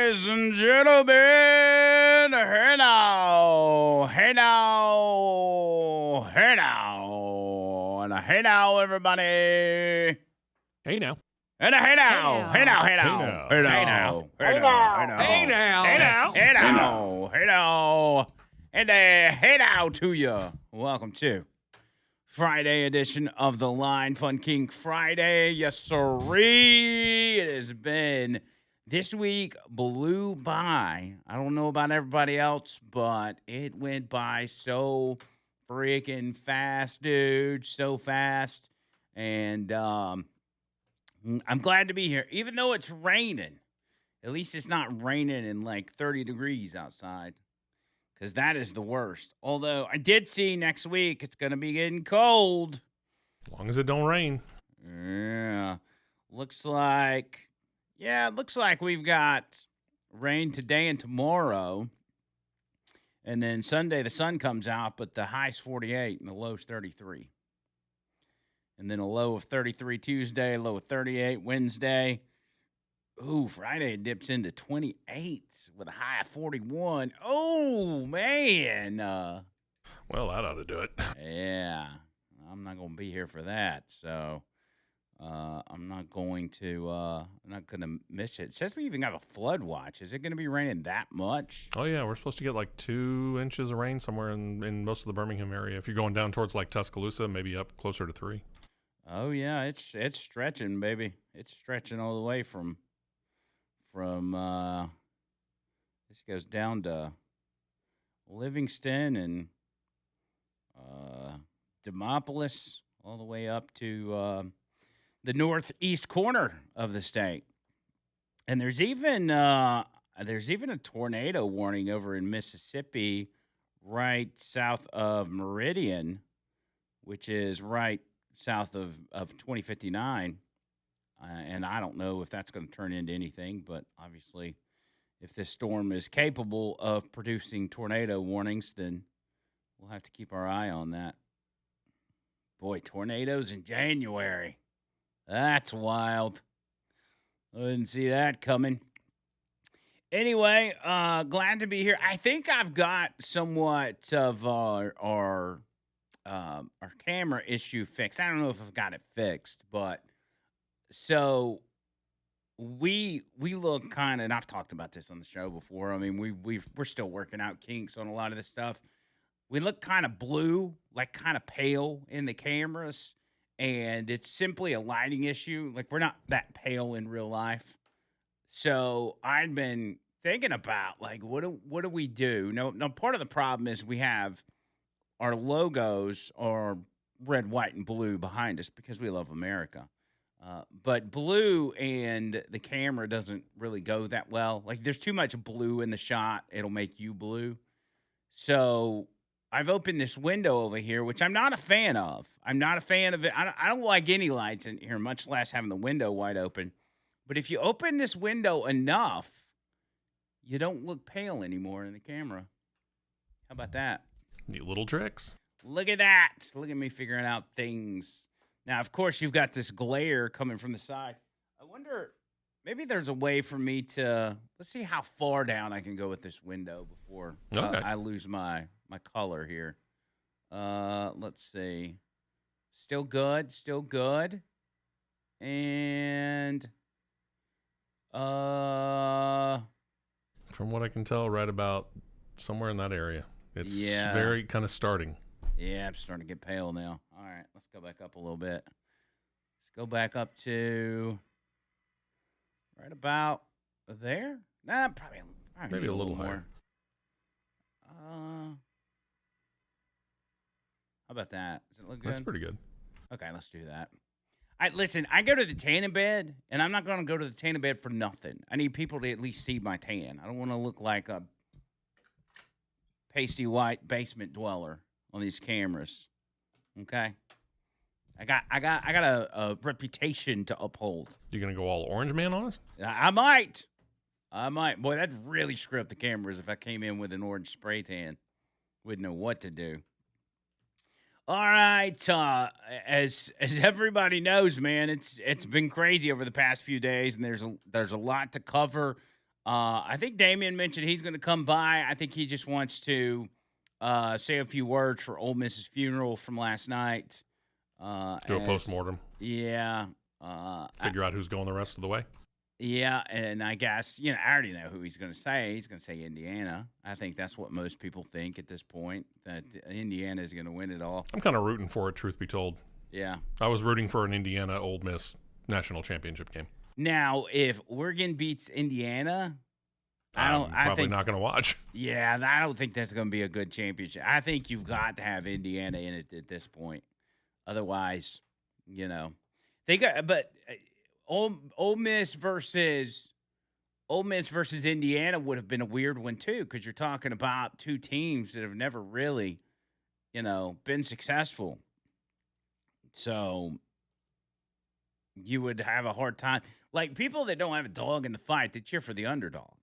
ladies and gentlemen. Hey now, hey now, hey now, and a hey now, everybody. Hey now. And a hey now, hey now, hey now, hey now, hey now, Hey now. hey now, hey now, hey now, and a hey now to you. Welcome to Friday edition of the Line Fun King Friday. Yes, sirree. It has been this week blew by. I don't know about everybody else, but it went by so freaking fast, dude. So fast. And I'm glad to be here. Even though it's raining, at least it's not raining in like 30 degrees outside. Because that is the worst. Although I did see next week it's going to be getting cold. As long as it don't rain. Yeah. Looks like we've got rain today and tomorrow. And then Sunday the sun comes out, but the high's 48 and the low's 33. And then a low of 33 Tuesday, a low of 38 Wednesday. Ooh, Friday it dips into 28 with a high of 41. Oh, man. Well, that ought to do it. Yeah. I'm not going to be here for that. So I'm not going to miss it. It says we even got a flood watch. Is it going to be raining that much? Oh, yeah. We're supposed to get like 2 inches of rain somewhere in most of the Birmingham area. If you're going down towards like Tuscaloosa, maybe up closer to 3. Oh, yeah. It's stretching, baby. It's stretching all the way from this goes down to Livingston and Demopolis, all the way up to the northeast corner of the state. And there's even a tornado warning over in Mississippi, right south of Meridian, which is right south of 2059. And I don't know if that's going to turn into anything, but obviously, if this storm is capable of producing tornado warnings, then we'll have to keep our eye on that. Boy, tornadoes in January. That's wild. I didn't see that coming. Anyway, glad to be here. I think I've got somewhat of our camera issue fixed. I don't know if I've got it fixed, but so we look kind of, and I've talked about this on the show before. I mean, we're still working out kinks on a lot of this stuff. We look kind of blue, like kind of pale in the cameras, and it's simply a lighting issue. Like, we're not that pale in real life. So I'd been thinking about, like, what do we do? No, part of the problem is we have our logos are red, white, and blue behind us because we love America. But blue and the camera doesn't really go that well. Like, there's too much blue in the shot. It'll make you blue. So I've opened this window over here, which I'm not a fan of. I'm not a fan of it. I don't like any lights in here, much less having the window wide open. But if you open this window enough, you don't look pale anymore in the camera. How about that? Neat little tricks. Look at that. Look at me figuring out things. Now, of course, you've got this glare coming from the side. I wonder, maybe there's a way for me to, let's see how far down I can go with this window before I lose my color here. Let's see. Still good. And from what I can tell, right about somewhere in that area. It's very kind of starting. Yeah, I'm starting to get pale now. All right, let's go back up a little bit. Let's go back up to right about there. Nah, probably maybe a little more. How about that? Does it look good? That's pretty good. Okay, let's do that. Listen, I go to the tanning bed, and I'm not going to go to the tanning bed for nothing. I need people to at least see my tan. I don't want to look like a pasty white basement dweller on these cameras. Okay? I got a reputation to uphold. You gonna go all orange man on us? I might. Boy, that'd really screw up the cameras if I came in with an orange spray tan. Wouldn't know what to do. All right, as everybody knows, man, it's been crazy over the past few days, and there's a lot to cover. I think Damian mentioned he's going to come by. I think he just wants to say a few words for Ole Miss's funeral from last night. Do a postmortem. Yeah. Figure out who's going the rest of the way. Yeah, and I guess, I already know who he's going to say. He's going to say Indiana. I think that's what most people think at this point, that Indiana is going to win it all. I'm kind of rooting for it, truth be told. Yeah. I was rooting for an Indiana-Ole Miss national championship game. Now, if Oregon beats Indiana, I'm probably not going to watch. Yeah, I don't think that's going to be a good championship. I think you've got to have Indiana in it at this point. Otherwise, they got. But Ole Miss versus Indiana would have been a weird one too, because you're talking about two teams that have never really, been successful. So you would have a hard time. Like, people that don't have a dog in the fight, they cheer for the underdog.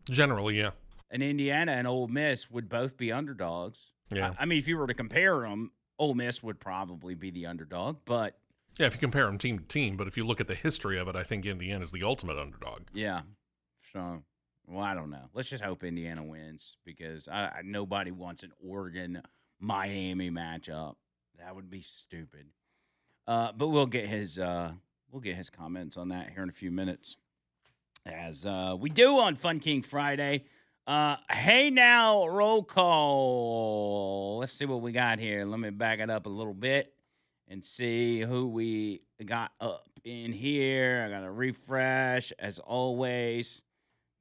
Generally, yeah. And Indiana and Ole Miss would both be underdogs. Yeah. I mean, if you were to compare them, Ole Miss would probably be the underdog, but yeah, if you compare them team to team, but if you look at the history of it, I think Indiana's the ultimate underdog. Yeah. So, well, I don't know. Let's just hope Indiana wins, because nobody wants an Oregon-Miami matchup. That would be stupid. But we'll get his comments on that here in a few minutes, as we do on Fun King Friday. Hey now, roll call. Let's see what we got here. Let me back it up a little bit and see who we got up in here. I got to refresh as always,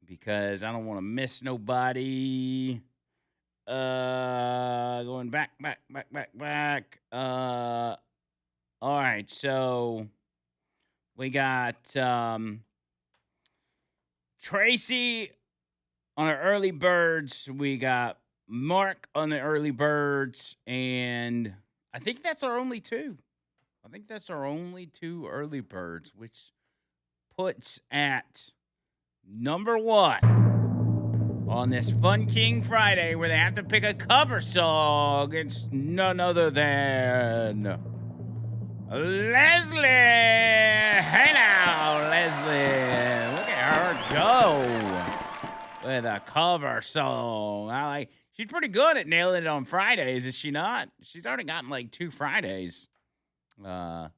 because I don't want to miss nobody. Going back. All right, so we got Tracy on the early birds. We got Mark on the early birds, and I think that's our only two. I think that's our only two early birds, which puts at number one on this Fun King Friday, where they have to pick a cover song. It's none other than Leslie. Hey now, Leslie. Look at her go with a cover song. She's pretty good at nailing it on Fridays, is she not? She's already gotten like 2 Fridays in the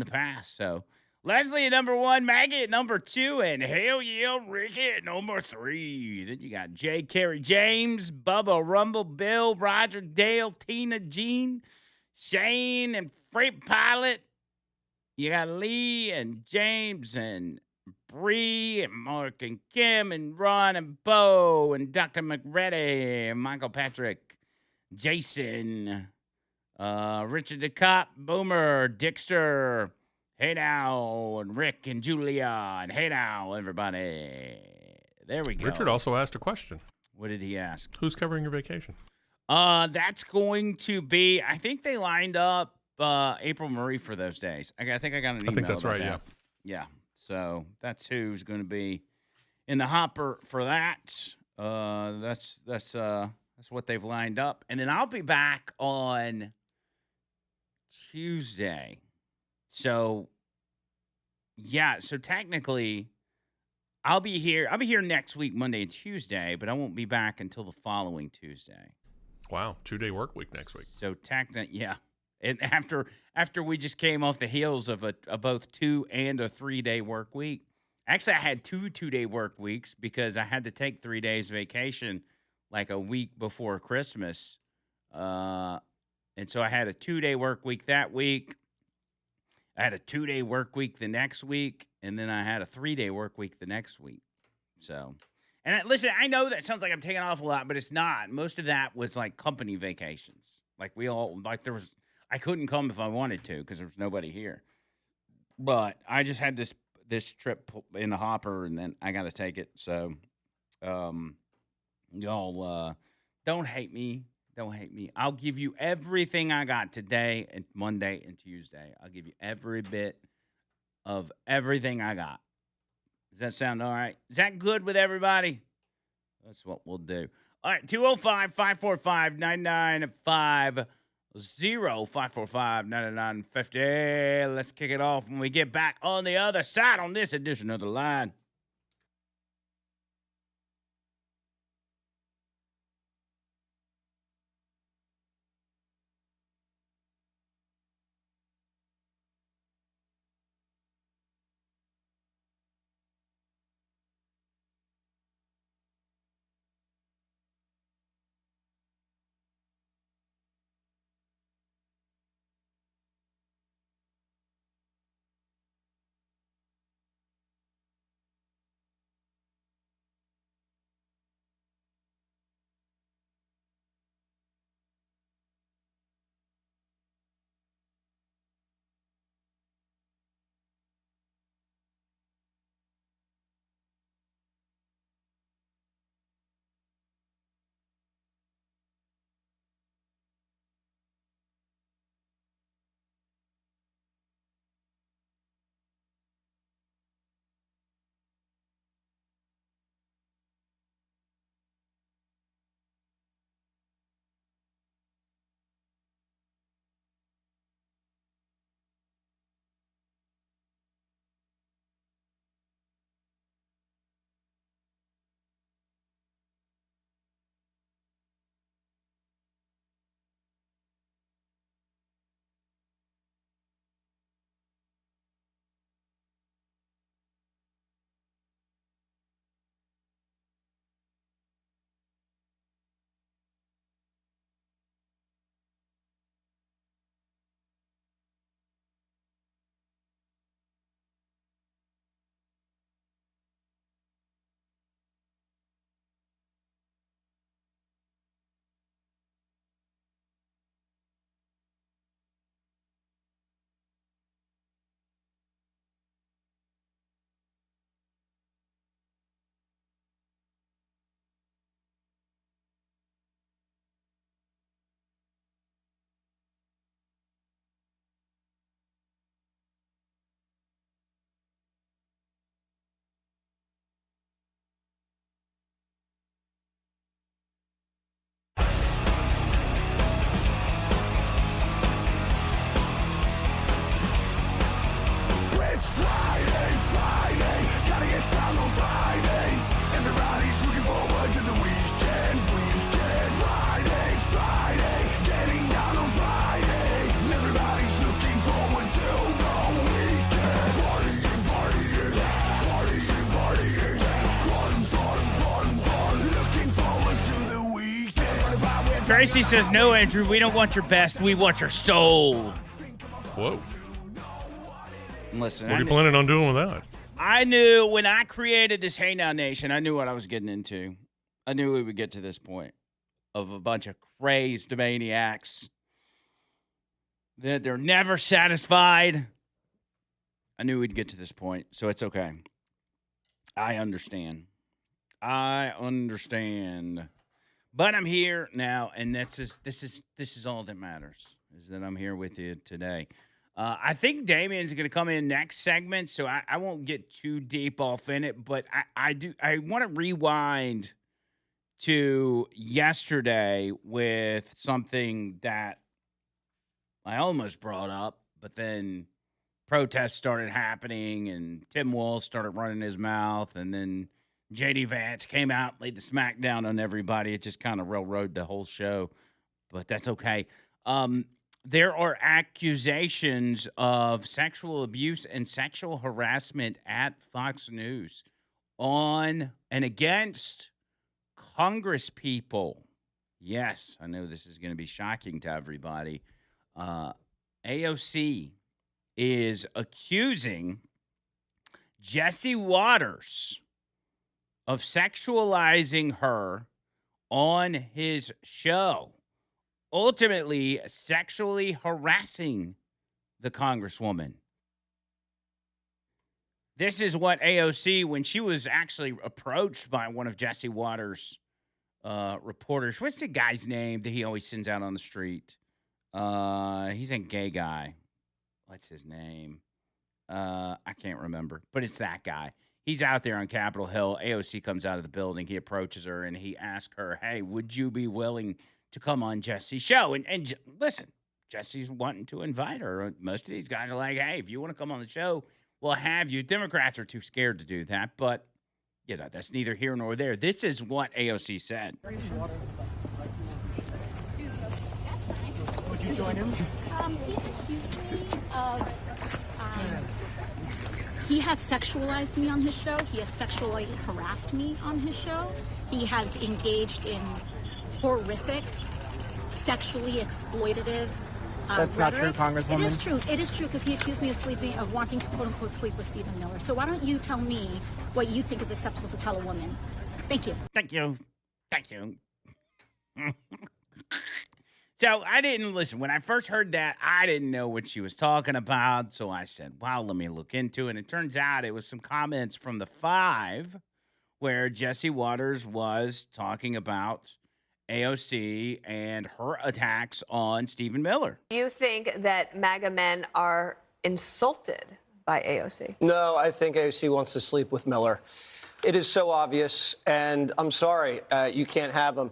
past. So Leslie at number 1, Maggie at number 2, and hell yeah, Ricky at number 3. Then you got J. Carey James, Bubba Rumble, Bill, Roger, Dale, Tina, Jean, Shane, and Freight Pilot. You got Lee and James and Bree and Mark and Kim and Ron and Bo and Dr. McReady and Michael Patrick, Jason, Richard DeCop, Boomer, Dixter, hey now, and Rick and Julia, and hey now, everybody. There we go. Richard also asked a question. What did he ask? Who's covering your vacation? That's going to be, I think they lined up April Marie for those days. I think I got an email. I think that's about right, that. Yeah. So that's who's going to be in the hopper for that. That's what they've lined up. And then I'll be back on Tuesday. So yeah, so technically I'll be here next week, Monday and Tuesday, but I won't be back until the following Tuesday. Wow, 2-day work week next week. So technically, yeah. And after we just came off the heels of both 2 and a 3-day work week. Actually, I had 2-day work weeks because I had to take 3 days vacation like a week before Christmas. And so I had a 2-day work week that week. I had a 2-day work week the next week, and then I had a 3-day work week the next week. So, and listen, I know that sounds like I'm taking off a lot, but it's not. Most of that was like company vacations. Like I couldn't come if I wanted to because there was nobody here. But I just had this trip in the hopper, and then I got to take it. So, y'all don't hate me. Don't hate me. I'll give you everything I got today and Monday and Tuesday. I'll give you every bit of everything I got. Does that sound all right? Is that good with everybody? That's what we'll do. All right, 205-545-9950, 545-9950. Let's kick it off when we get back on the other side on this edition of The Line. Tracy says, no, Andrew, we don't want your best. We want your soul. Whoa. Listen, What are you planning on doing with that? I knew when I created this Hey Now Nation, I knew what I was getting into. I knew we would get to this point of a bunch of crazed maniacs that they're never satisfied. I knew we'd get to this point, so it's okay. I understand. But I'm here now, and this is all that matters, is that I'm here with you today. I think Damien's going to come in next segment, so I won't get too deep off in it, but I want to rewind to yesterday with something that I almost brought up, but then protests started happening, and Tim Walz started running his mouth, and then J.D. Vance came out, laid the smackdown on everybody. It just kind of railroaded the whole show, but that's okay. There are accusations of sexual abuse and sexual harassment at Fox News on and against Congress people. Yes, I know this is going to be shocking to everybody. AOC is accusing Jesse Waters of sexualizing her on his show, ultimately sexually harassing the Congresswoman. This is what AOC, when she was actually approached by one of Jesse Waters' reporters. What's the guy's name that he always sends out on the street? He's a gay guy. What's his name? I can't remember, but it's that guy. He's out there on Capitol Hill. AOC comes out of the building. He approaches her, and he asks her, hey, would you be willing to come on Jesse's show? And listen, Jesse's wanting to invite her. Most of these guys are like, hey, if you want to come on the show, we'll have you. Democrats are too scared to do that, but, you know, that's neither here nor there. This is what AOC said. Would you join him? He's accused me of... he has sexualized me on his show. He has sexually harassed me on his show. He has engaged in horrific, sexually exploitative That's rhetoric. not true, Congresswoman. It is true. It is true because he accused me of wanting to quote unquote sleep with Stephen Miller. So why don't you tell me what you think is acceptable to tell a woman? Thank you. Thank you. Thank you. So I didn't listen. When I first heard that, I didn't know what she was talking about. So I said, wow, let me look into it. And it turns out it was some comments from the Five where Jesse Waters was talking about AOC and her attacks on Stephen Miller. Do you think that MAGA men are insulted by AOC? No, I think AOC wants to sleep with Miller. It is so obvious, and I'm sorry, you can't have him.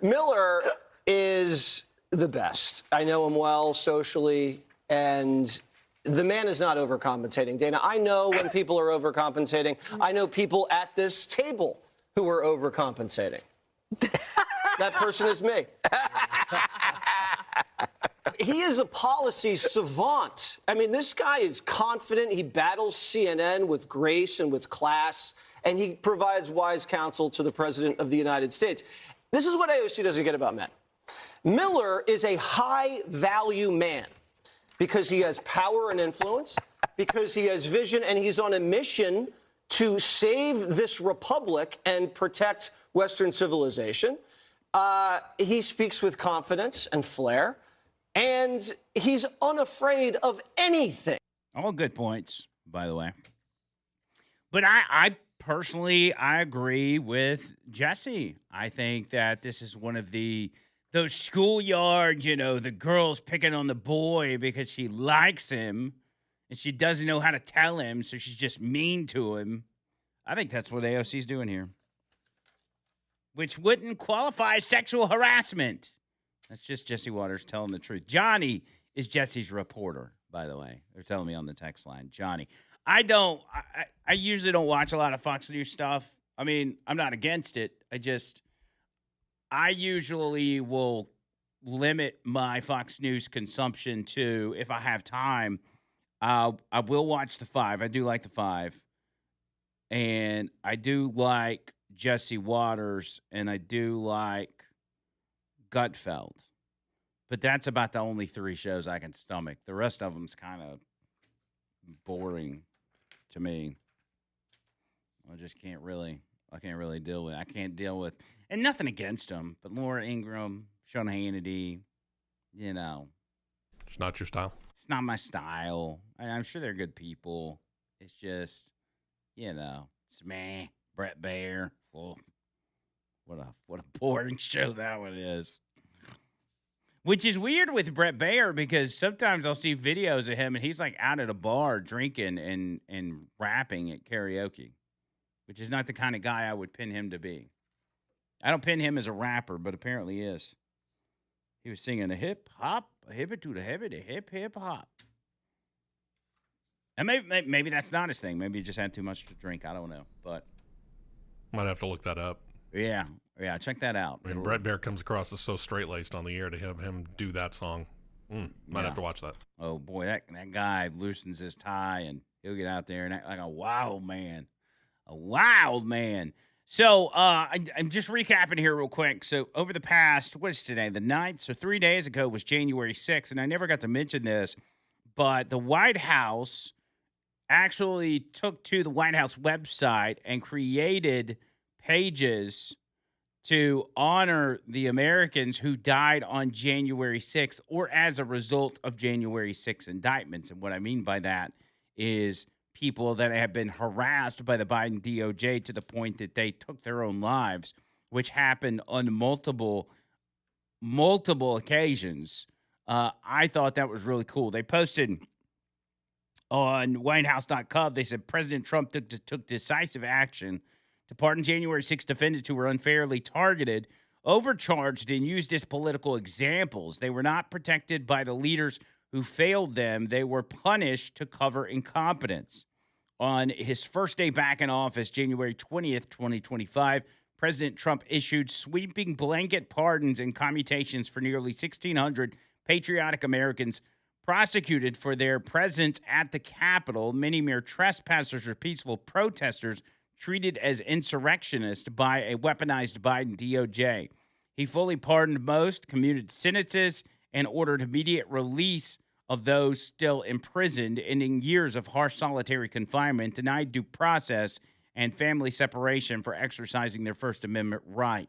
Miller is the best. I know him well socially, and the man is not overcompensating. Dana, I know when people are overcompensating. I know people at this table who are overcompensating. That person is me. He is a policy savant. I mean, this guy is confident. He battles CNN with grace and with class, and he provides wise counsel to the President of the United States. This is what AOC doesn't get about men. Miller is a high-value man because he has power and influence, because he has vision, and he's on a mission to save this republic and protect Western civilization. He speaks with confidence and flair, and he's unafraid of anything. All good points, by the way. But I personally, I agree with Jesse. I think that this is one of those schoolyard, you know, the girl's picking on the boy because she likes him and she doesn't know how to tell him, so she's just mean to him. I think that's what AOC's doing here, which wouldn't qualify as sexual harassment. That's just Jesse Waters telling the truth. Johnny is Jesse's reporter, by the way. They're telling me on the text line. Johnny. I usually don't watch a lot of Fox News stuff. I mean, I'm not against it. I usually will limit my Fox News consumption to, if I have time, I will watch the Five. I do like the Five. And I do like Jesse Waters, and I do like Gutfeld. But that's about the only 3 shows I can stomach. The rest of them's kind of boring to me. I can't really deal with it. I can't deal with, and nothing against them, but Laura Ingraham, Sean Hannity, It's not your style. it's not my style. I'm sure they're good people. It's just, it's meh. Brett Baer. Well, what a boring show that one is. Which is weird with Brett Baer because sometimes I'll see videos of him and he's like out at a bar drinking and rapping at karaoke, which is not the kind of guy I would pin him to be. I don't pin him as a rapper, but apparently he is. He was singing a hip hop, a hippie to the heavy, the hip hop. And maybe that's not his thing. Maybe he just had too much to drink. I don't know, but Might have to look that up. yeah, check that out. I mean, Brett Baer comes across as so straight-laced on the air to have him do that song. Might have to watch that. Oh boy, that guy loosens his tie and he'll get out there and act like a wild man. A wild man. So I'm just recapping here real quick. So over the past, what is today? The 9th. So 3 days ago was January 6th. And I never got to mention this, but the White House actually took to the White House website and created pages to honor the Americans who died on January 6th or as a result of January 6th indictments. And what I mean by that is people that have been harassed by the Biden DOJ to the point that they took their own lives, which happened on multiple occasions. I thought that was really cool. They posted on whitehouse.gov, they said President Trump took decisive action to pardon January 6 defendants who were unfairly targeted, overcharged, and used as political examples. They were not protected by the leaders who failed them. They were punished to cover incompetence. On his first day back in office, January 20th, 2025, President Trump issued sweeping blanket pardons and commutations for nearly 1,600 patriotic Americans prosecuted for their presence at the Capitol. Many mere trespassers or peaceful protesters treated as insurrectionists by a weaponized Biden DOJ. He fully pardoned most, commuted sentences, and ordered immediate release of those still imprisoned, ending years of harsh solitary confinement, denied due process, and family separation for exercising their First Amendment right.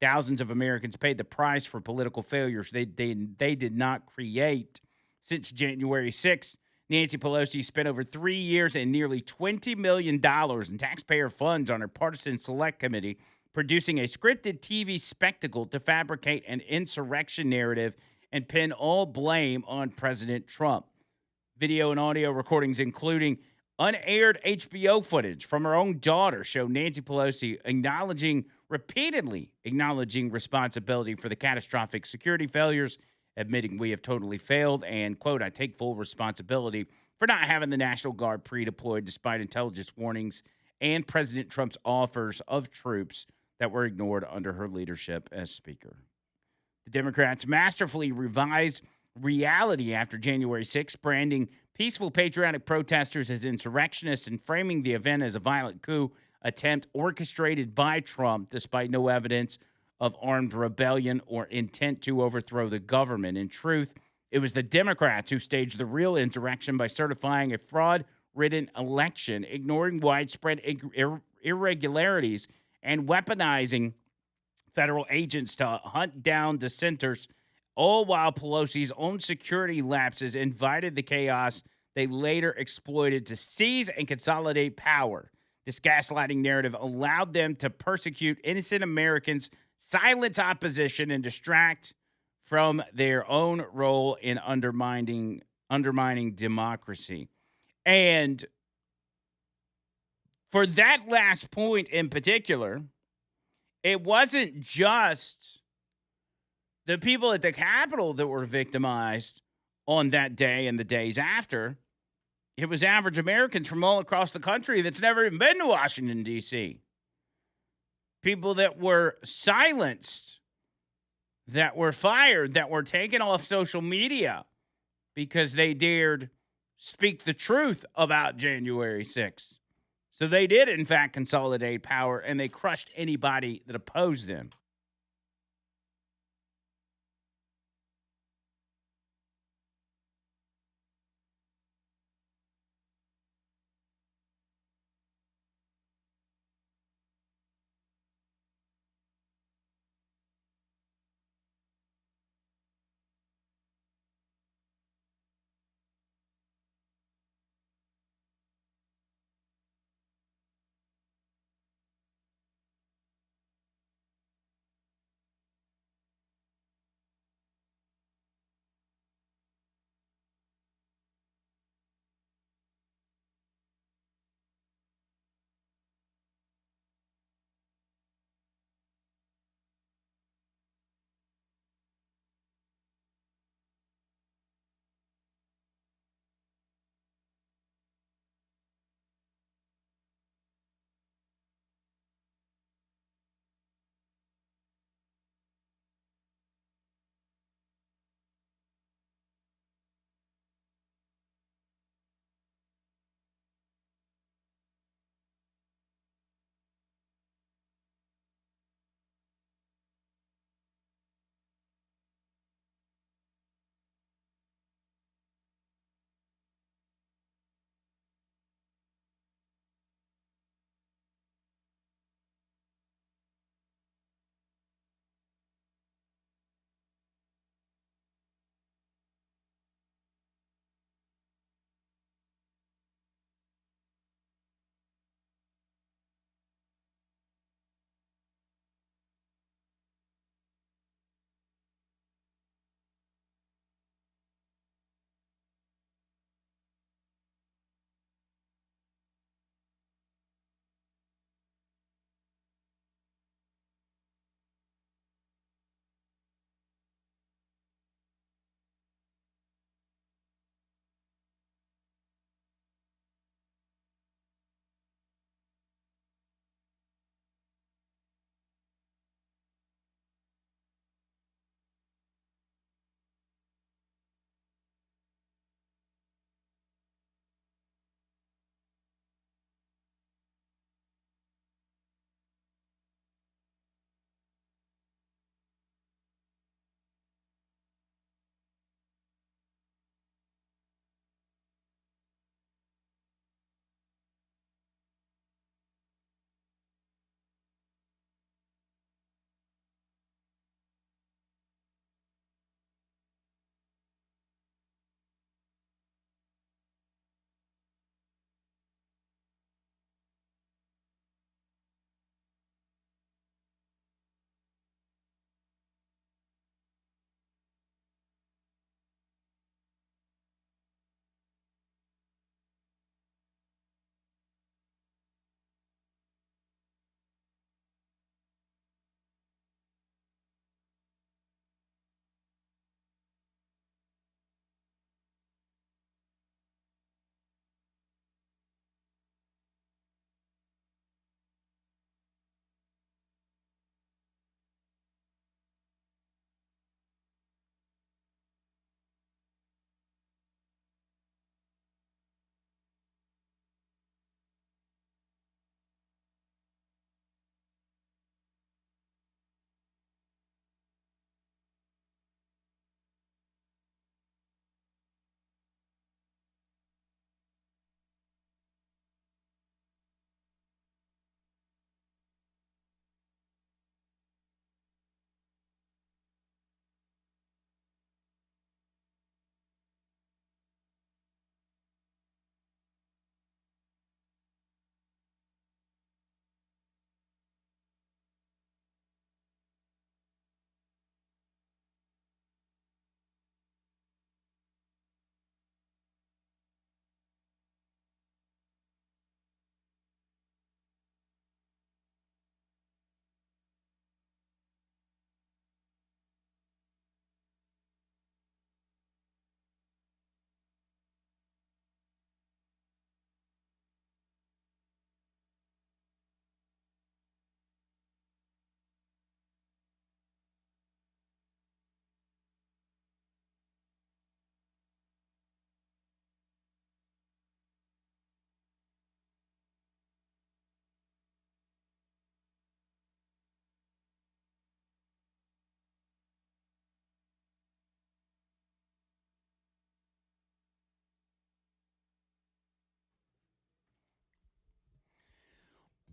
Thousands of Americans paid the price for political failures they did not create. Since January 6th, Nancy Pelosi spent over 3 years and nearly $20 million in taxpayer funds on her partisan select committee, producing a scripted TV spectacle to fabricate an insurrection narrative and pin all blame on President Trump. Video and audio recordings, including unaired HBO footage from her own daughter, show Nancy Pelosi repeatedly acknowledging responsibility for the catastrophic security failures, admitting we have totally failed, and, quote, I take full responsibility for not having the National Guard pre-deployed despite intelligence warnings and President Trump's offers of troops that were ignored under her leadership as Speaker. The Democrats masterfully revised reality after January 6th, branding peaceful patriotic protesters as insurrectionists and framing the event as a violent coup attempt orchestrated by Trump despite no evidence of armed rebellion or intent to overthrow the government. In truth, it was the Democrats who staged the real insurrection by certifying a fraud-ridden election, ignoring widespread irregularities, and weaponizing federal agents to hunt down dissenters, all while Pelosi's own security lapses invited the chaos they later exploited to seize and consolidate power. This gaslighting narrative allowed them to persecute innocent Americans, silence opposition, and distract from their own role in undermining democracy. And for that last point in particular, it wasn't just the people at the Capitol that were victimized on that day and the days after. It was average Americans from all across the country that's never even been to Washington, D.C. People that were silenced, that were fired, that were taken off social media because they dared speak the truth about January 6th. So they did, in fact, consolidate power, and they crushed anybody that opposed them.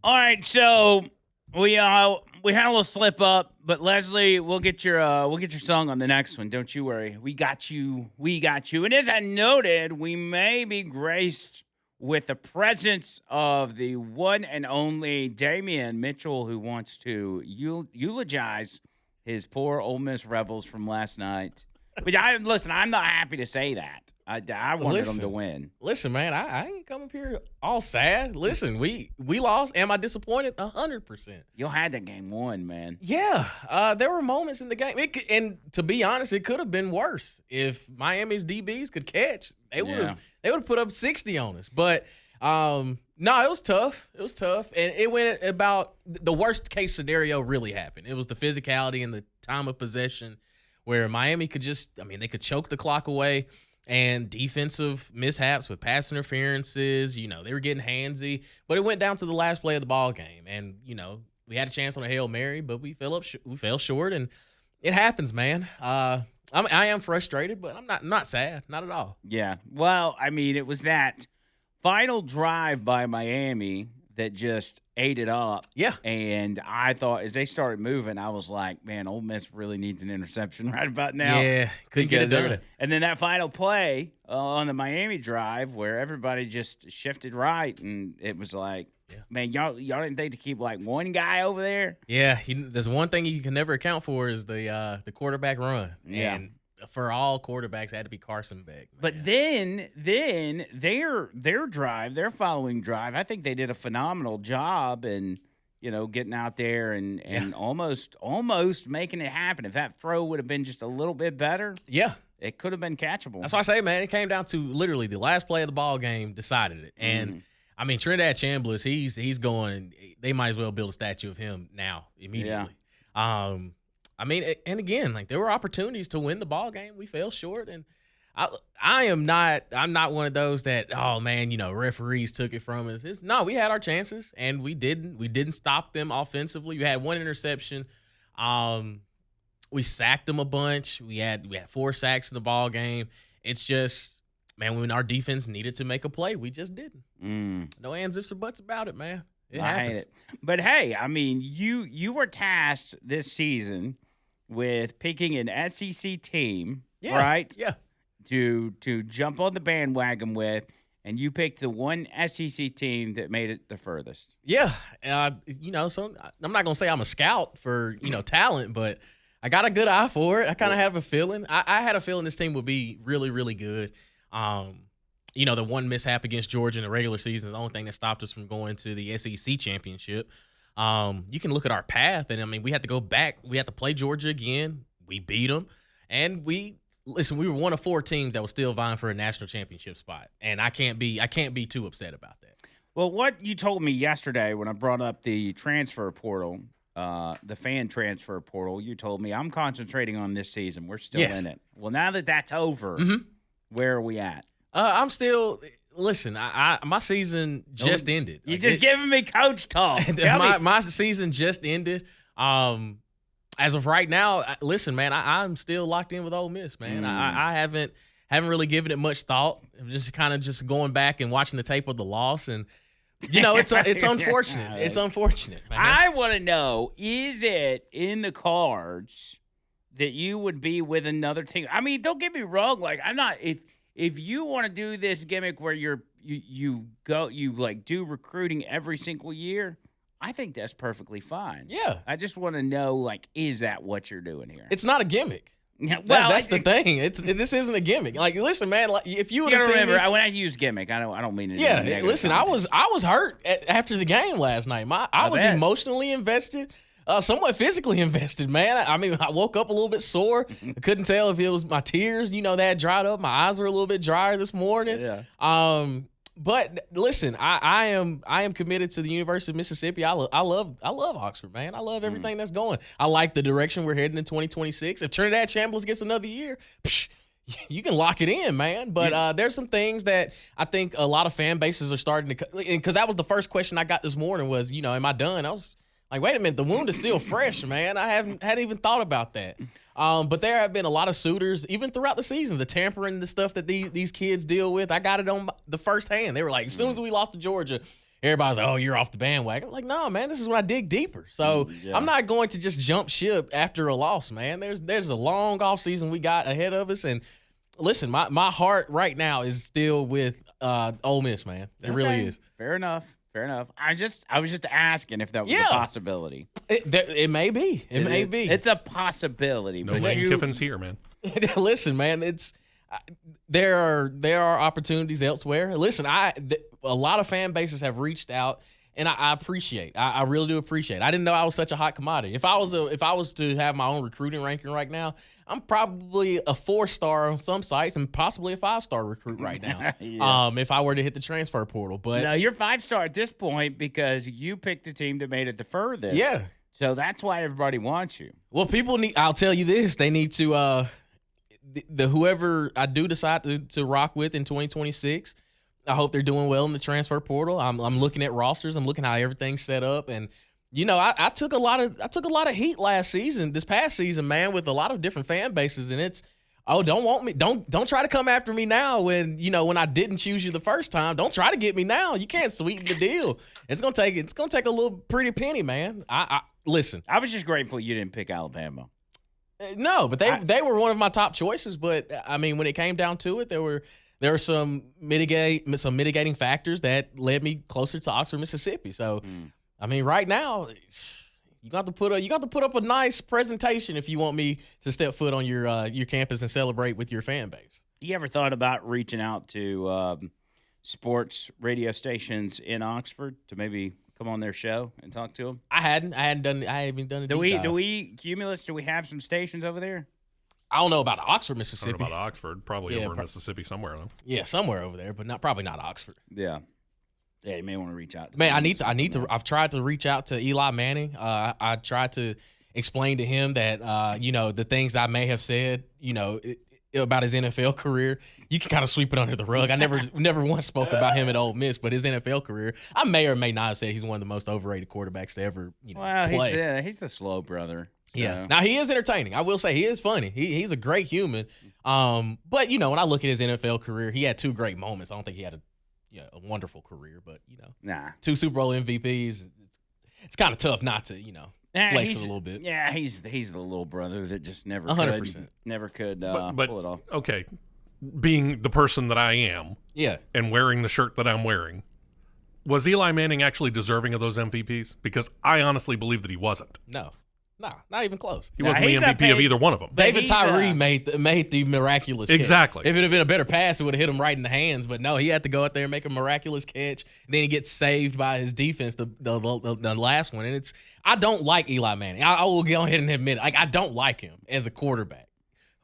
All right, so we had a little slip up, but Leslie, we'll get your song on the next one. Don't you worry. We got you. And as I noted, we may be graced with the presence of the one and only Damian Mitchell, who wants to eulogize his poor Ole Miss Rebels from last night. Which I'm not happy to say that. I wanted them to win. Listen, man, I ain't come up here all sad. Listen, we lost. Am I disappointed? 100%. You had that game won, man. Yeah, there were moments in the game, and to be honest, it could have been worse if Miami's DBs could catch. They would have put up 60 on us. But no, it was tough. It was tough, and it went about the worst case scenario really happened. It was the physicality and the time of possession, where Miami could they could choke the clock away. And defensive mishaps with pass interferences, they were getting handsy. But it went down to the last play of the ball game. And, we had a chance on a Hail Mary, but we fell short. And it happens, man. I am frustrated, but I'm not sad. Not at all. Yeah. Well, it was that final drive by Miami that just ate it up. Yeah. And I thought as they started moving, I was like, man, Ole Miss really needs an interception right about now. Yeah, couldn't get it done. And then that final play on the Miami drive where everybody just shifted right, and it was like, man, y'all didn't think to keep like one guy over there? Yeah, there's one thing you can never account for is the quarterback run. Yeah. And for all quarterbacks, it had to be Carson Beck. Man. But then their following drive, I think they did a phenomenal job in, getting out there and almost making it happen. If that throw would have been just a little bit better, it could have been catchable. That's why I say, man, it came down to literally the last play of the ball game decided it. And Trinidad Chambliss, he's going. They might as well build a statue of him now immediately. Yeah. And again, like there were opportunities to win the ball game. We fell short, and I'm not one of those that, oh man, referees took it from us. No, we had our chances and we didn't stop them offensively. We had one interception. We sacked them a bunch. We had 4 sacks in the ball game. It's just, man, when our defense needed to make a play, we just didn't. No ands, ifs, or buts about it, man. It happens. Hate it. But hey, you were tasked this season with picking an SEC team, right? Yeah. To jump on the bandwagon with, and you picked the one SEC team that made it the furthest. Yeah. So I'm not going to say I'm a scout for, talent, but I got a good eye for it. I kind of have a feeling. I had a feeling this team would be really, really good. The one mishap against Georgia in the regular season is the only thing that stopped us from going to the SEC championship. You can look at our path, and we had to go back. We had to play Georgia again. We beat them, and we were one of 4 teams that was still vying for a national championship spot, and I can't be too upset about that. Well, what you told me yesterday when I brought up the transfer portal, the fan transfer portal, you told me I'm concentrating on this season. We're still in it. Well, now that that's over, where are we at? I'm still. Listen, my season just ended. You're just giving me coach talk. My season just ended. As of right now, listen, man, I'm still locked in with Ole Miss, man. I haven't really given it much thought. I'm just kind of just going back and watching the tape of the loss, and it's unfortunate. It's unfortunate, man. I want to know: is it in the cards that you would be with another team? Don't get me wrong. Like, I'm not If you want to do this gimmick where you do recruiting every single year, I think that's perfectly fine. Yeah. I just want to know, is that what you're doing here? It's not a gimmick. Yeah, that's the thing. This isn't a gimmick. Like, listen, man. If you would have remember, when I use gimmick, I don't mean it. Yeah. Listen, I was hurt after the game last night. I was emotionally invested. Somewhat physically invested, man. I woke up a little bit sore. I couldn't tell if it was my tears, they had dried up. My eyes were a little bit drier this morning. Yeah. But listen, I am committed to the University of Mississippi. I love Oxford, man. I love everything that's going. I like the direction we're heading in 2026. If Trinidad Chambliss gets another year, you can lock it in, man. But there's some things that I think a lot of fan bases are starting to, because that was the first question I got this morning was, am I done? I was like, wait a minute, the wound is still fresh, man. I hadn't even thought about that. But there have been a lot of suitors, even throughout the season, the tampering, the stuff that these kids deal with. I got it on the first hand. They were like, as soon as we lost to Georgia, everybody's like, oh, you're off the bandwagon. I'm like, no, man, this is when I dig deeper. So Yeah. I'm not going to just jump ship after a loss, man. There's a long off season we got ahead of us. And listen, my heart right now is still with Ole Miss, man. It really Okay. is. Fair enough. I was just asking if that was Yeah. a possibility. It may be. It may be. It's a possibility. No but Lane you- Kiffin's here, man. Listen, man, there are opportunities elsewhere. Listen, a lot of fan bases have reached out, and I appreciate. I really do appreciate. I didn't know I was such a hot commodity. If I was to have my own recruiting ranking right now, I'm probably a 4-star on some sites and possibly a 5-star recruit right now. Yeah. If I were to hit the transfer portal, but No, you're 5-star at this point because you picked a team that made it the furthest. yeah. So that's why everybody wants you. Well, people need. I'll tell you this: they need to. The whoever I do decide to rock with in 2026, I hope they're doing well in the transfer portal. I'm looking at rosters. I'm looking how everything's set up, and I took a lot of heat this past season, man, with a lot of different fan bases, and it's. Oh, don't try to come after me now when I didn't choose you the first time. Don't try to get me now. You can't sweeten the deal. It's gonna take a little pretty penny, man. I listen. I was just grateful you didn't pick Alabama. No, but they were one of my top choices. But I mean, when it came down to it, there were some mitigating factors that led me closer to Oxford, Mississippi. So, I mean, right now, you got to put up a nice presentation if you want me to step foot on your campus and celebrate with your fan base. You ever thought about reaching out to sports radio stations in Oxford to maybe come on their show and talk to them? I haven't done a Do deep dive. we Cumulus? Do we have some stations over there? I don't know about Oxford, Heard Mississippi. about Oxford, probably Yeah, over in Mississippi somewhere. Though. Yeah, somewhere over there, but probably not Oxford. Yeah. Yeah, you may want to reach out. Man, I them. need to. I've tried to reach out to Eli Manning. I tried to explain to him that the things I may have said, about his NFL career, you can kind of sweep it under the rug. I never once spoke about him at Ole Miss, but his NFL career, I may or may not have said he's one of the most overrated quarterbacks to ever Well, play. he's the slow brother. Yeah. So. Now he is entertaining. I will say he is funny. He's a great human. But when I look at his NFL career, he had 2 great moments. I don't think he had a wonderful career, but Nah. 2 Super Bowl MVPs. It's kind of tough not to flex it a little bit. Yeah, he's the little brother that just never 100%. could But pull it off. okay, being the person that I am Yeah. and wearing the shirt that I'm wearing, was Eli Manning actually deserving of those MVPs? Because I honestly believe that he wasn't. No, not even close. He Nah, wasn't the he's a MVP of paid- either one of them. David he's, Tyree made the miraculous catch. Exactly. If it had been a better pass, it would have hit him right in the hands. But no, he had to go out there and make a miraculous catch. Then he gets saved by his defense, the last one. And I don't like Eli Manning. I will go ahead and admit it. I don't like him as a quarterback.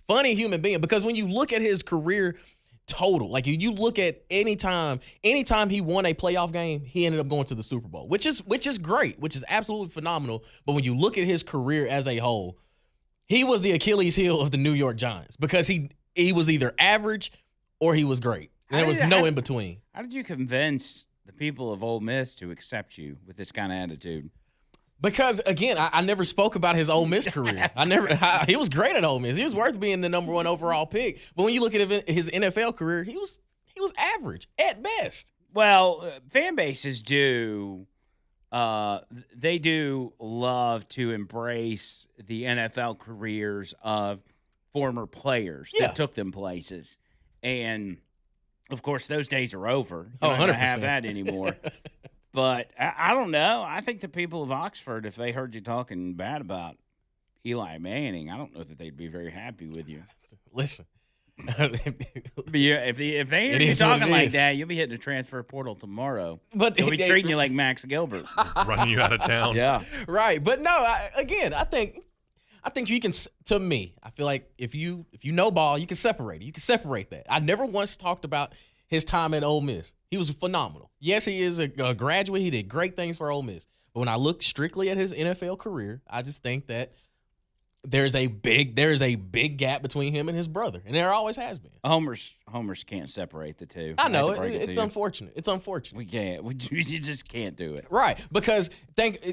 Funny human being, because when you look at his career total, like you look at anytime he won a playoff game, he ended up going to the Super Bowl, which is great, which is absolutely phenomenal. But when you look at his career as a whole, he was the Achilles heel of the New York Giants because he was either average or he was great. And there was no in between. How did you convince the people of Ole Miss to accept you with this kind of attitude? Because again, I never spoke about his Ole Miss career. He was great at Ole Miss. He was worth being the number 1 overall pick. But when you look at his NFL career, he was average at best. Well, fan bases do. They do love to embrace the NFL careers of former players Yeah. that took them places, and of course, those days are over. You Oh, don't 100%. have that anymore. But I don't know. I think the people of Oxford, if they heard you talking bad about Eli Manning, I don't know that they'd be very happy with you. Listen. But yeah, if they hear It you is what talking it like is. that, you'll be hitting the transfer portal tomorrow. But They'll be treating you like Max Gilbert. Running you out of town. Yeah. right. But no, I think you can. To me, I feel like if you know ball, you can separate it. You can separate that. I never once talked about his time at Ole Miss. He was phenomenal. Yes, he is a graduate. He did great things for Ole Miss. But when I look strictly at his NFL career, I just think that there's a big gap between him and his brother, and there always has been. Homers can't separate the two. I know hate to break it it's to you. unfortunate. It's unfortunate. We can't. You just can't do it. Right, because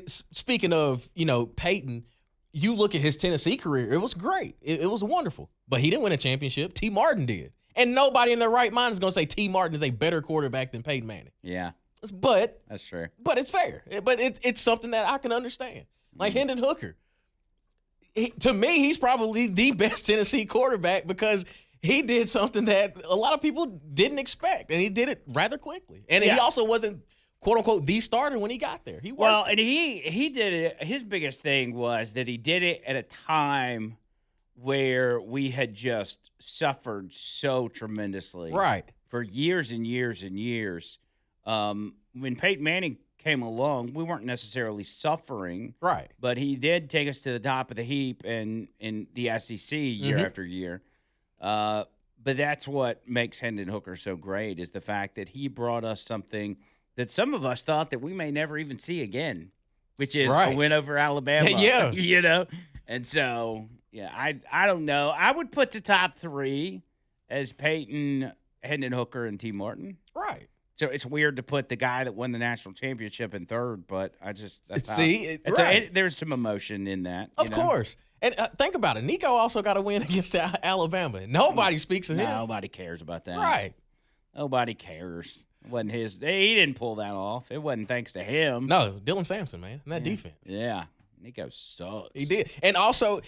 speaking of, Peyton, you look at his Tennessee career, it was great. It was wonderful. But he didn't win a championship. T. Martin did. And nobody in their right mind is going to say T. Martin is a better quarterback than Peyton Manning. Yeah. but That's true. it's fair. But it's something that I can understand. Like Hendon Hooker, to me, he's probably the best Tennessee quarterback because he did something that a lot of people didn't expect, and he did it rather quickly. And he also wasn't, quote unquote, the starter when he got there. He worked. Well, and he did it. His biggest thing was that he did it at a time where we had just suffered so tremendously, right, for years and years and years. When Peyton Manning came along, we weren't necessarily suffering, right, but he did take us to the top of the heap in the SEC year after year. But that's what makes Hendon Hooker so great, is the fact that he brought us something that some of us thought that we may never even see again, which is a win over Alabama. Yeah. You know? And so, yeah, I don't know. I would put the top three as Peyton, Hendon Hooker, and T. Martin. right. So it's weird to put the guy that won the national championship in third, but I just there's some emotion in that. Of course. And think about it. Nico also got a win against Alabama. Nobody speaks of him. Nobody cares about that. Right. Nobody cares. It wasn't his. He didn't pull that off. It wasn't thanks to him. No, Dylan Sampson, man, and that defense. Yeah, Nico sucks. He did. And also,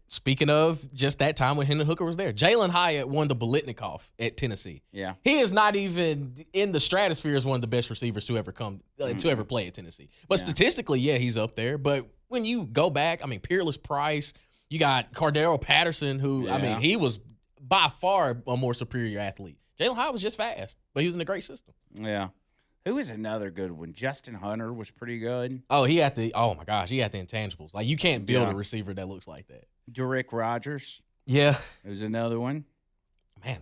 speaking of just that time when Hendon Hooker was there, Jalen Hyatt won the Biletnikoff at Tennessee. Yeah. He is not even in the stratosphere as one of the best receivers to ever to ever play at Tennessee. But statistically, he's up there. But when you go back, I mean, Peerless Price, you got Cordero Patterson, who, I mean, he was by far a more superior athlete. Jalen Hyatt was just fast, but he was in a great system. Yeah. Who was another good one? Justin Hunter was pretty good. Oh, he had the intangibles. Like, you can't build a receiver that looks like that. Derrick Rogers. Yeah. There's another one. Man,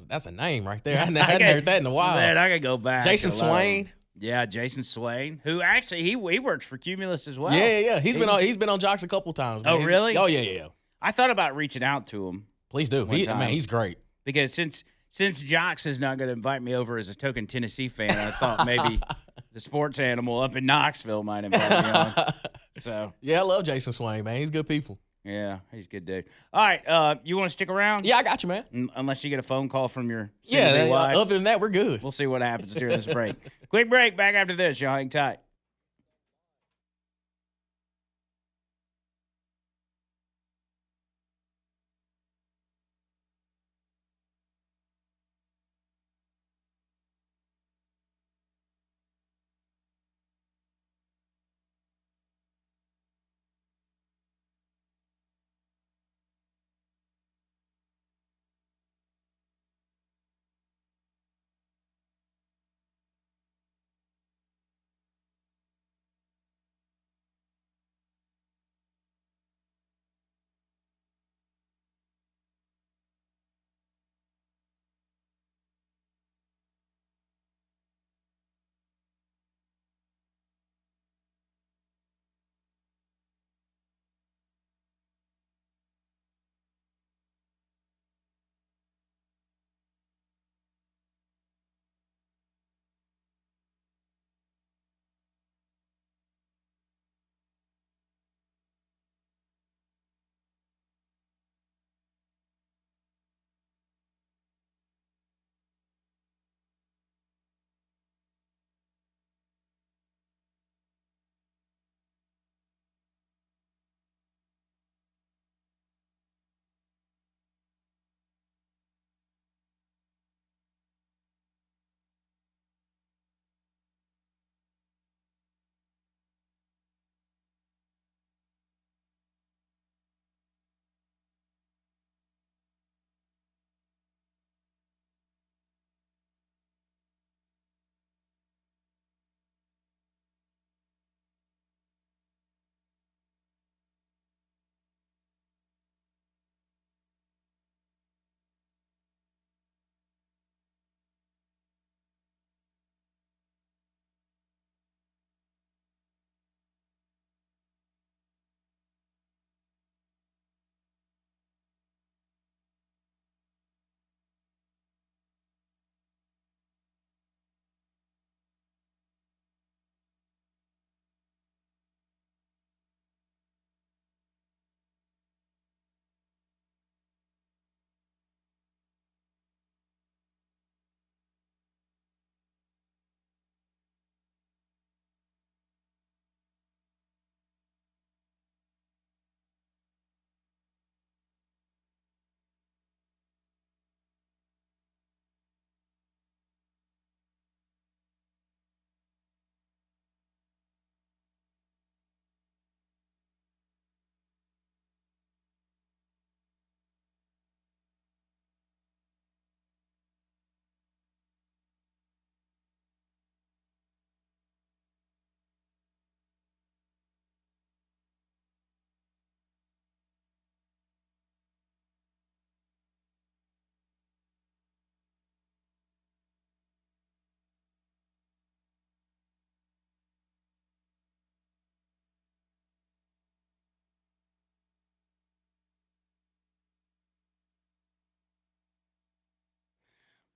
that's a name right there. I hadn't heard that in a while. Man, I could go back. Jason Swain. Yeah, Jason Swain, who actually he works for Cumulus as well. Yeah. He's been on Jocks a couple times. Man. Oh, really? Oh, yeah. I thought about reaching out to him. Please do. He's great. Because since Jocks is not going to invite me over as a token Tennessee fan, I thought maybe the sports animal up in Knoxville might invite me on. So yeah, I love Jason Swain, man. He's good people. Yeah, he's a good dude. All right, you want to stick around? Yeah, I got you, man. Unless you get a phone call from your wife. Other than that, we're good. We'll see what happens during this break. Quick break. Back after this. Y'all hang tight.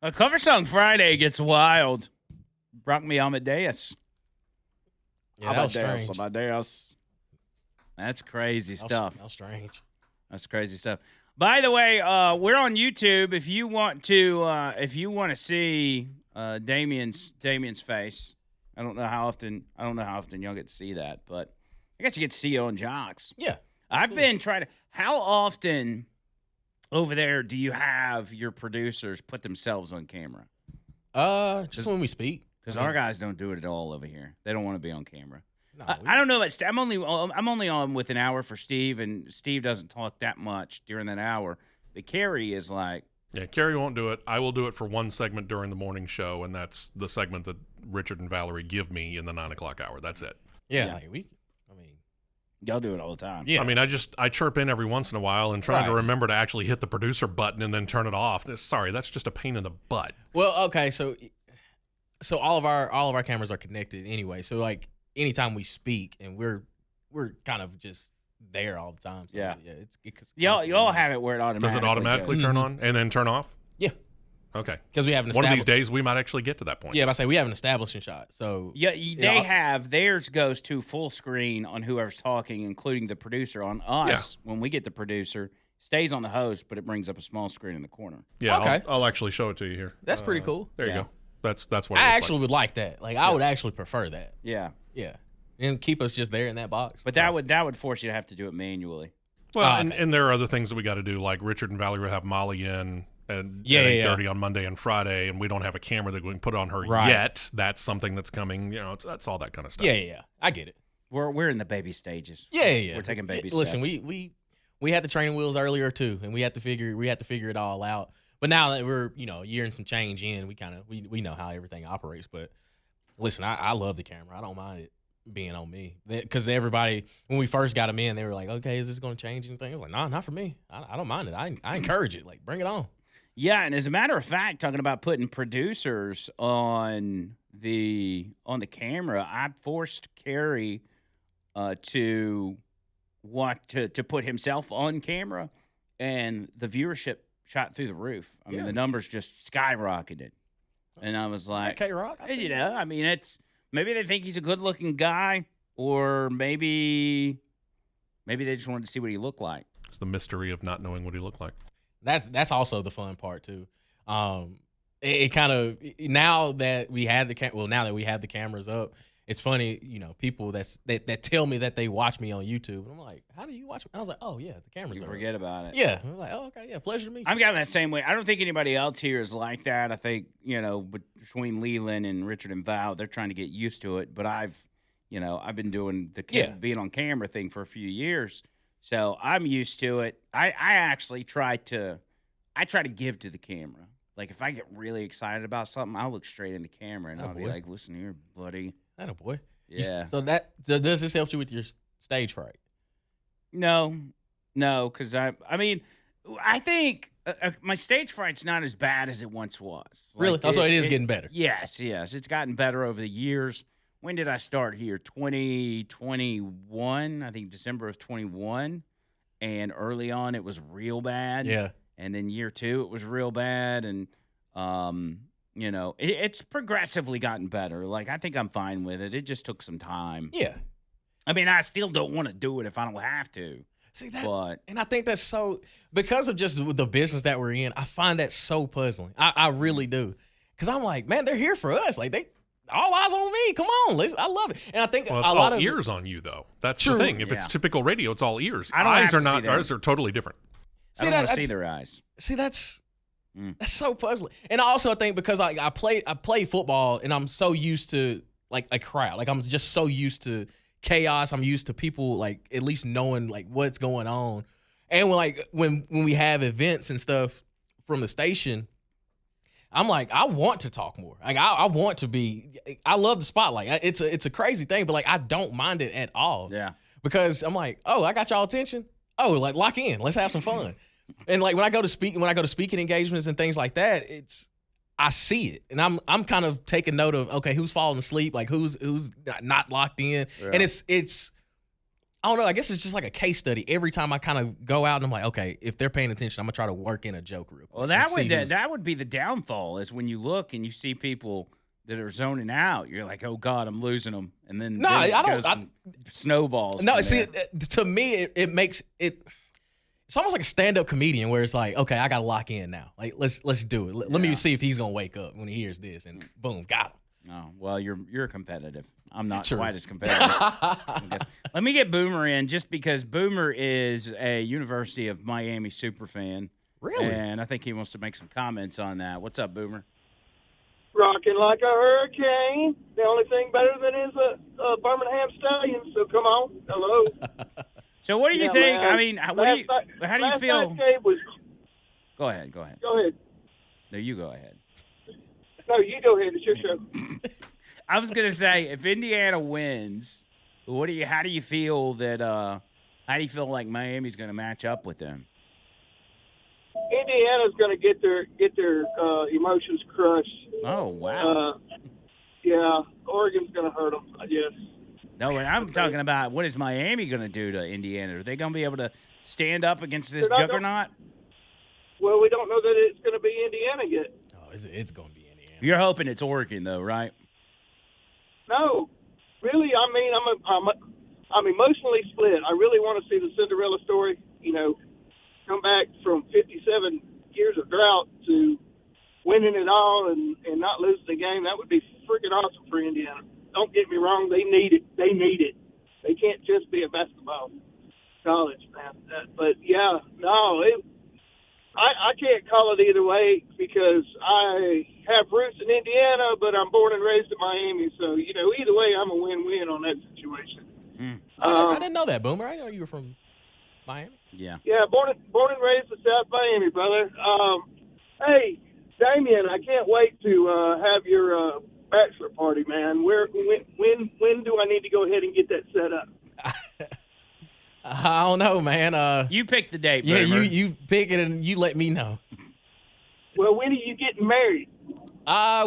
A Cover Song Friday gets wild. Brock me Amadeus. Yeah, that was strange. Amadeus. That's crazy stuff. That was strange. That's crazy stuff. By the way, we're on YouTube. If you want to see Damien's face, I don't know how often y'all get to see that, but I guess you get to see you on Jocks. Yeah. I've been trying to. How often over there do you have your producers put themselves on camera? Just when we speak. Because our guys don't do it at all over here. They don't want to be on camera. No, I don't know about I'm only on with an hour for Steve, and Steve doesn't talk that much during that hour. But Carrie is like, Yeah, Carrie won't do it. I will do it for one segment during the morning show, and that's the segment that Richard and Valerie give me in the 9 o'clock hour. That's it. Yeah, Yeah. like y'all do it all the time. yeah. I mean, I chirp in every once in a while and trying to Right. remember to actually hit the producer button and then turn it off. Sorry, that's just a pain in the butt. Well, okay, so all of our cameras are connected anyway. So like anytime we speak, and we're kind of just there all the time. So, Yeah. it's Y'all have it where it automatically Does it automatically goes. turn on and then turn off? Yeah, Okay. because we haven't One of established. these days, we might actually get to that point. Yeah, but I say we have an establishing shot. So Yeah, they Yeah. have theirs goes to full screen on whoever's talking, including the producer. On us, when we get the producer, stays on the host, but it brings up a small screen in the corner. Yeah, Okay. I'll actually show it to you here. that's pretty cool. There you Yeah. go. That's what it I looks actually would like that. Like I would actually prefer that. Yeah, Yeah, and keep us just there in that box. but that would force you to have to do it manually. Well, okay. and there are other things that we got to do, like Richard and Valerie will have Molly in and Yeah, at yeah, 8:30 on Monday and Friday, and we don't have a camera that we can put on her Right. yet. That's something that's coming. That's all that kind of stuff. Yeah. I get it. We're in the baby stages. Yeah. We're taking baby Listen, steps. we had the training wheels earlier too, and we had to figure it all out. But now that we're a year and some change in, we know how everything operates. But listen, I love the camera. I don't mind it being on me, because everybody, when we first got them in, they were like, "Okay, is this going to change anything?" I was like, "Nah, not for me. I don't mind it. I encourage it. Like, bring it on." Yeah, and as a matter of fact, talking about putting producers on the camera, I forced Carrie to put himself on camera, and the viewership shot through the roof. I mean, Yeah. the numbers just skyrocketed, and I was like, K-Rock, I see that. I mean, it's maybe they think he's a good-looking guy, or maybe they just wanted to see what he looked like. It's the mystery of not knowing what he looked like. That's also the fun part too. It kind of, now that we have the cameras up, it's funny, people that tell me that they watch me on YouTube. And I'm like, how do you watch me? I was like, oh yeah, the cameras You are forget about it. up. Yeah. I'm like, oh okay, yeah, pleasure to meet you. I'm kind of that same way. I don't think anybody else here is like that. I think, between Leland and Richard and Val, they're trying to get used to it. But I've been doing the being on camera thing for a few years. So I'm used to it. I actually try to give to the camera. Like if I get really excited about something, I'll look straight in the camera and Oh, I'll be boy. like, listen here, buddy. Atta boy. Yeah. So does this help you with your stage fright? No, because I think my stage fright's not as bad as it once was. Really? Like, So it is getting better. Yes, it's gotten better over the years. When did I start here? 2021, I think December of 21, and early on it was real bad. Yeah. And then year 2 it was real bad, and it's progressively gotten better. Like I think I'm fine with it. It just took some time. Yeah. I mean, I still don't want to do it if I don't have to. See that? But And I think that's so, because of just the business that we're in, I find that so puzzling. I really do. Because I'm like, man, they're here for us. Like, they all eyes on me. Come on. I love it. And I think Well, it's a lot all of ears on you, though. That's True. the thing. If it's Yeah. typical radio, it's all ears. I don't Eyes have are to see not. them. Ours are totally different. I don't want to see their eyes. See, that's Mm. that's so puzzling. And also, I think because I play football, and I'm so used to like a crowd. Like I'm just so used to chaos. I'm used to people like at least knowing like what's going on. And when we have events and stuff from the station, I'm like, I want to talk more. Like I want to be. I love the spotlight. It's a crazy thing, but like I don't mind it at all. Yeah. Because I'm like, oh, I got y'all attention. Oh, like lock in. Let's have some fun. And like when I go to speaking engagements and things like that, I see it, and I'm kind of taking note of, okay, who's falling asleep, like who's not locked in, Yeah. and it's I don't know. I guess it's just like a case study. Every time I kind of go out and I'm like, okay, if they're paying attention, I'm gonna try to work in a joke real quick. Well, that would be the downfall is when you look and you see people that are zoning out. You're like, oh God, I'm losing them, and then No, then it I goes don't- from snowballs. No, from see, there. to me, it makes it. It's almost like a stand-up comedian where it's like, okay, I got to lock in now. Like, let's do it. Let me see if he's gonna wake up when he hears this, and boom, got him. Oh, well, you're competitive. I'm not True. quite as competitive. I guess. Let me get Boomer in just because Boomer is a University of Miami super fan. Really? And I think he wants to make some comments on that. What's up, Boomer? Rocking like a hurricane. The only thing better than is a Birmingham Stallion. So come on, hello. So what do you Yeah, think? man. I mean, how do you Last feel? night's game was. Go ahead. Go ahead. No, you go ahead. No, you go ahead. It's your show. I was gonna say if Indiana wins, how do you feel that how do you feel like Miami's gonna match up with them? Indiana's going to get their emotions crushed. Oh wow. Yeah, Oregon's going to hurt them, I guess. No, I'm talking about what is Miami gonna do to Indiana? Are they gonna be able to stand up against this They're not juggernaut? Well, we don't know that it's going to be Indiana yet. Oh, it's gonna be Indiana. You're hoping it's Oregon though, right? No, really. I mean, I'm emotionally split. I really want to see the Cinderella story. You know, come back from 57 years of drought to winning it all and not losing the game. That would be freaking awesome for Indiana. Don't get me wrong. They need it. They need it. They can't just be a basketball college, man. But yeah, no, I can't call it either way because I have roots in Indiana, but I'm born and raised in Miami. So, you know, either way, I'm a win-win on that situation. I didn't know that, Boomer. I didn't know you were from Miami. Yeah. Yeah, born and raised in South Miami, brother. Hey, Damien, I can't wait to have your bachelor party, man. When do I need to go ahead and get that set up? I don't know, man. You pick the date, Yeah, Boomer. you pick it and you let me know. Well, when are you getting married?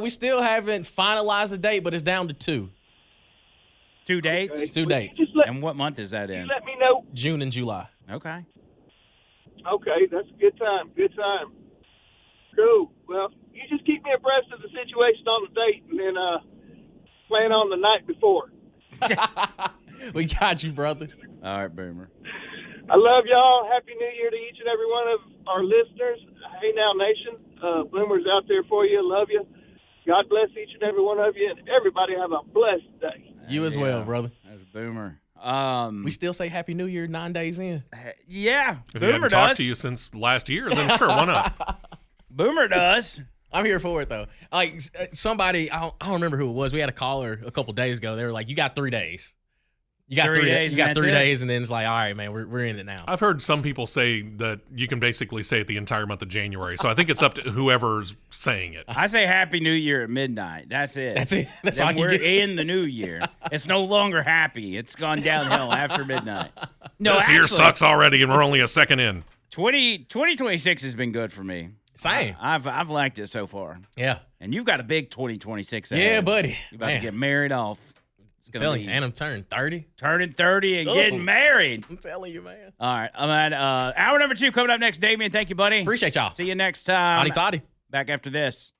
We still haven't finalized the date, but it's down to 2. 2 dates? Okay. Two Well, you dates. just let, And what month is that you in? let me know. June and July. Okay. Okay, that's a good time. Good time. Cool. Well, you just keep me abreast of the situation on the date and then plan on the night before. We got you, brother. All right, Boomer. I love y'all. Happy New Year to each and every one of our listeners. Hey now, Nation. Boomer's out there for you. Love you. God bless each and every one of you, and everybody have a blessed day. You as well, brother. That's Boomer. We still say Happy New Year 9 days in. Yeah, If he Boomer hadn't talked does. to you since last year, then sure, why not? Boomer does. I'm here for it, though. Like, somebody, I don't remember who it was. We had a caller a couple days ago. They were like, you got 3 days. You got 3 3 days days. You got and 3 that's it? days, and then it's like, all right, man, we're in it now. I've heard some people say that you can basically say it the entire month of January. So I think it's up to whoever's saying it. I say Happy New Year at midnight. That's it. That's it. That's Then all you we're get. in the new year. It's no longer happy. It's gone downhill after midnight. No, This year actually, sucks already, and we're only a second in. 2026 has been good for me. Same. I've liked it so far. Yeah. And you've got a big 2026 ahead. Yeah, buddy. You're about Man, to get married off. It's I'm gonna telling be you, and I'm turning 30. turning 30 and Oh. getting married. I'm telling you, man. All right. I'm at hour number 2 coming up next. Damien, thank you, buddy. Appreciate y'all. See you next time. Howdy toddy. Back after this.